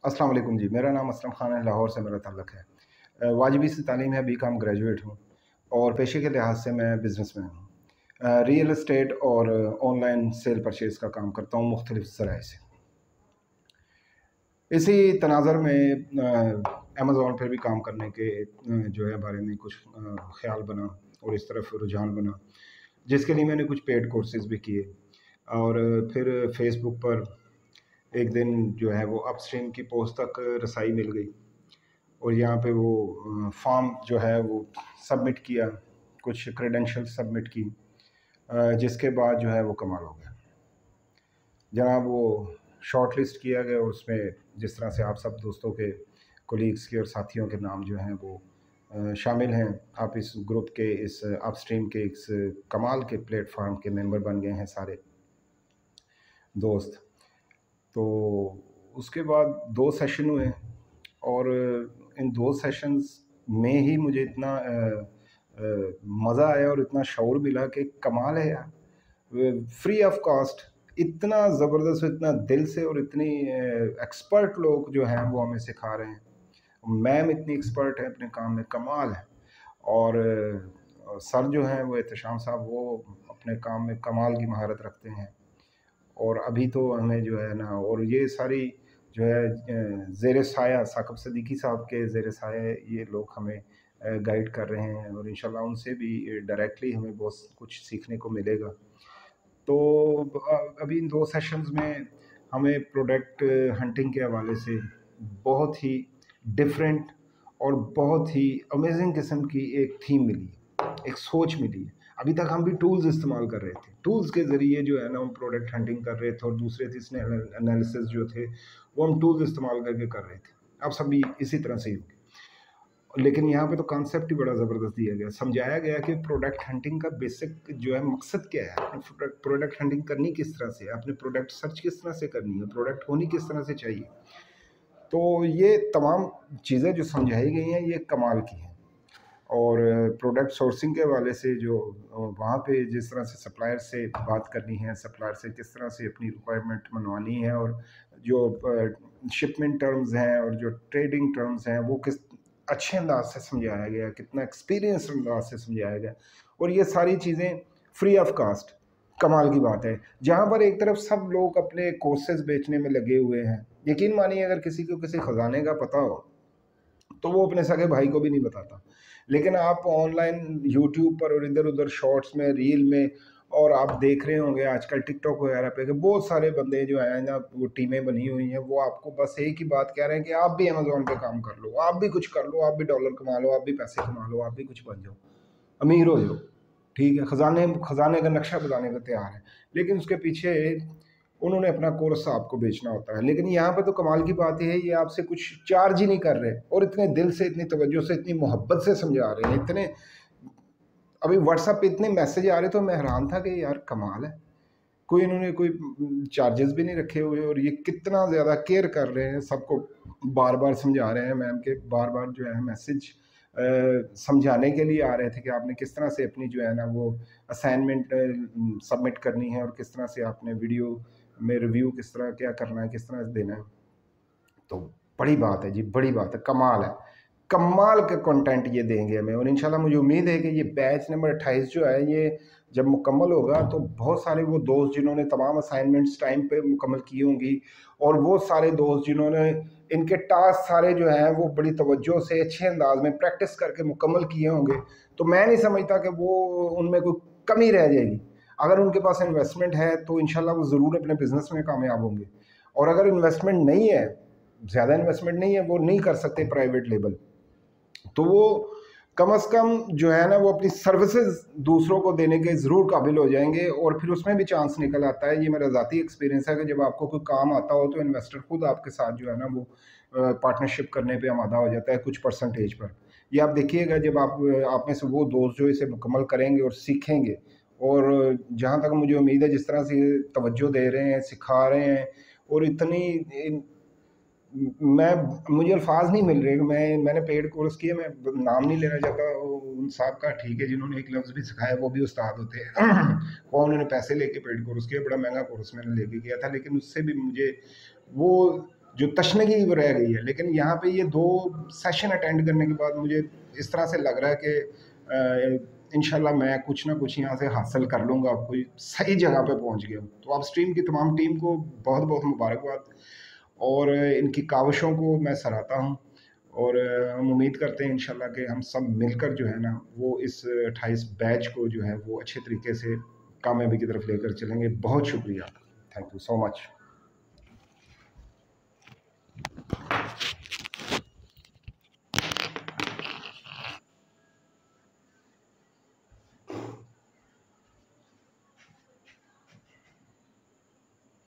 अस्सलाम वालेकुम जी, मेरा नाम असलम ख़ान है, लाहौर से मेरा ताल्लुक़ है। वाजिबी सी तालीम है, बीकॉम ग्रेजुएट हूँ और पेशे के लिहाज से मैं बिज़नेसमैन हूँ। रियल एस्टेट और ऑनलाइन सेल परचेज़ का काम करता हूँ मुख्तलिफ़ ज़राए से। इसी तनाज़ुर में अमेज़ॉन पर भी काम करने के जो है बारे में कुछ ख़्याल बना और इस तरफ रुझान बना, जिसके लिए मैंने कुछ पेड कोर्सेज़ भी किए और फिर फ़ेसबुक पर एक दिन जो है वो अपस्ट्रीम की पोस्ट तक रसाई मिल गई और यहाँ पे वो फॉर्म जो है वो सबमिट किया, कुछ क्रेडेंशियल सबमिट की, जिसके बाद जो है वो कमाल हो गया जनाब। वो शॉर्ट लिस्ट किया गया और उसमें जिस तरह से आप सब दोस्तों के, कोलीग्स के और साथियों के नाम जो हैं वो शामिल हैं। आप इस ग्रुप के, इस अपस्ट्रीम के इस कमाल के प्लेटफॉर्म के मेंबर बन गए हैं सारे दोस्त। तो उसके बाद 2 सेशन हुए और इन 2 सेशंस में ही मुझे इतना मज़ा आया और इतना शऊर मिला कि कमाल है यार। फ्री ऑफ कॉस्ट इतना ज़बरदस्त, इतना दिल से और इतनी एक्सपर्ट लोग जो हैं वो हमें सिखा रहे हैं। मैम इतनी एक्सपर्ट है अपने काम में, कमाल है। और सर जो हैं वो एहतशाम साहब, वो अपने काम में कमाल की महारत रखते हैं। और अभी तो हमें जो है ना, और ये सारी जो है ज़ेर साया साक़िब सिद्दीकी साहब के ज़ेर साया ये लोग हमें गाइड कर रहे हैं और इंशाल्लाह उनसे भी डायरेक्टली हमें बहुत कुछ सीखने को मिलेगा। तो अभी इन 2 सेशंस में हमें प्रोडक्ट हंटिंग के हवाले से बहुत ही डिफरेंट और बहुत ही अमेजिंग किस्म की एक थीम मिली है, एक सोच मिली है। अभी तक हम भी टूल्स इस्तेमाल कर रहे थे, टूल्स के ज़रिए जो है ना हम प्रोडक्ट हंटिंग कर रहे थे और दूसरे तीसरे एनालिसिस जो थे वो हम टूल्स इस्तेमाल करके कर रहे थे। अब सभी इसी तरह से ही होंगे, लेकिन यहाँ पे तो कॉन्सेप्ट ही बड़ा ज़बरदस्त दिया गया, समझाया गया कि प्रोडक्ट हंटिंग का बेसिक जो है मकसद क्या है, आपने प्रोडक्ट हंटिंग करनी किस तरह से, आपने प्रोडक्ट सर्च किस तरह से करनी है, प्रोडक्ट होनी किस तरह से चाहिए। तो ये तमाम चीज़ें जो समझाई गई हैं ये कमाल की हैं। और प्रोडक्ट सोर्सिंग के हवाले से जो वहाँ पे जिस तरह से सप्लायर से बात करनी है, सप्लायर से किस तरह से अपनी रिक्वायरमेंट मनवानी है और जो शिपमेंट टर्म्स हैं और जो ट्रेडिंग टर्म्स हैं वो किस अच्छे अंदाज से समझाया गया, कितना एक्सपीरियंस अंदाज से समझाया गया। और ये सारी चीज़ें फ्री ऑफ कास्ट, कमाल की बात है। जहाँ पर एक तरफ सब लोग अपने कोर्सेज बेचने में लगे हुए हैं, यकीन मानिए अगर किसी को किसी ख़जाने का पता हो तो वो अपने सगे भाई को भी नहीं बताता। लेकिन आप ऑनलाइन यूट्यूब पर और इधर-उधर शॉर्ट्स में, रील में, और आप देख रहे होंगे आजकल टिकटॉक वगैरह पे कि बहुत सारे बंदे जो हैं ना, वो टीमें बनी हुई हैं, वो आपको बस एक ही बात कह रहे हैं कि आप भी अमेज़न पे काम कर लो, आप भी कुछ कर लो, आप भी डॉलर कमा लो, आप भी पैसे कमा लो, आप भी कुछ बन जाओ, अमीर हो जाओ। ठीक है, खजाने का नक्शा बताने को तैयार है, लेकिन उसके पीछे उन्होंने अपना कोर्स आपको बेचना होता है। लेकिन यहाँ पे तो कमाल की बात ये है, ये आपसे कुछ चार्ज ही नहीं कर रहे और इतने दिल से, इतनी तवज्जो से, इतनी मोहब्बत से समझा रहे हैं। इतने अभी व्हाट्सएप पे इतने मैसेज आ रहे तो मैं हैरान था कि यार कमाल है, कोई इन्होंने कोई चार्जेस भी नहीं रखे हुए और ये कितना ज़्यादा केयर कर रहे हैं, सबको बार बार समझा रहे हैं। मैम के बार बार जो है मैसेज समझाने के लिए आ रहे थे कि आपने किस तरह से अपनी जो है ना वो असाइनमेंट सबमिट करनी है और किस तरह से आपने वीडियो में रिव्यू किस तरह क्या करना है, किस तरह से देना है। तो बड़ी बात है जी, बड़ी बात है, कमाल है, कमाल का कंटेंट ये देंगे हमें। और इंशाल्लाह मुझे उम्मीद है कि ये बैच नंबर 28 जो है ये जब मुकम्मल होगा तो बहुत सारे वो दोस्त जिन्होंने तमाम असाइनमेंट्स टाइम पे मुकम्मल की होंगी और वो सारे दोस्त जिन्होंने इनके टास्क सारे जो हैं वो बड़ी तवज्जो से अच्छे अंदाज में प्रैक्टिस करके मुकम्मल किए होंगे, तो मैं नहीं समझता कि वो उनमें कोई कमी रह जाएगी। अगर उनके पास इन्वेस्टमेंट है तो इंशाल्लाह वो ज़रूर अपने बिजनेस में कामयाब होंगे, और अगर इन्वेस्टमेंट नहीं है, ज़्यादा इन्वेस्टमेंट नहीं है, वो नहीं कर सकते प्राइवेट लेवल, तो वो कम से कम जो है ना वो अपनी सर्विसेज दूसरों को देने के ज़रूर काबिल हो जाएंगे और फिर उसमें भी चांस निकल आता है। ये मेरा ज़ाती एक्सपीरियंस है कि जब आपको कोई काम आता हो तो इन्वेस्टर खुद आपके साथ जो है ना वो पार्टनरशिप करने पे आमादा हो जाता है कुछ परसेंटेज पर। ये आप देखिएगा जब आप में से वो दोस्त जो इसे मुकम्मल करेंगे और सीखेंगे, और जहाँ तक मुझे उम्मीद है जिस तरह से तवज्जो दे रहे हैं, सिखा रहे हैं और इतनी मैं मुझे अल्फाज नहीं मिल रहे। मैंने पेड कोर्स किए, मैं नाम नहीं लेना चाहता उन साहब का, ठीक है, जिन्होंने एक लफ्ज़ भी सिखाया वो भी उस्ताद होते हैं वो उन्होंने पैसे लेके पेड कोर्स किया, बड़ा महंगा कोर्स मैंने लेके किया था, लेकिन उससे भी मुझे वो जो तशनगी वो रह गई है। लेकिन यहाँ पे ये 2 सेशन अटेंड करने के बाद मुझे इस तरह से लग रहा है कि इंशाल्लाह मैं कुछ ना कुछ यहाँ से हासिल कर लूँगा, कोई सही जगह पे पहुँच गया। तो अपस्ट्रीम की तमाम टीम को बहुत बहुत मुबारकबाद, और इनकी काविशों को मैं सराहता हूँ। और हम उम्मीद करते हैं इंशाल्लाह कि हम सब मिलकर जो है ना वो इस 28 बैच को जो है वो अच्छे तरीके से कामयाबी की तरफ लेकर चलेंगे। बहुत शुक्रिया, थैंक यू सो मच।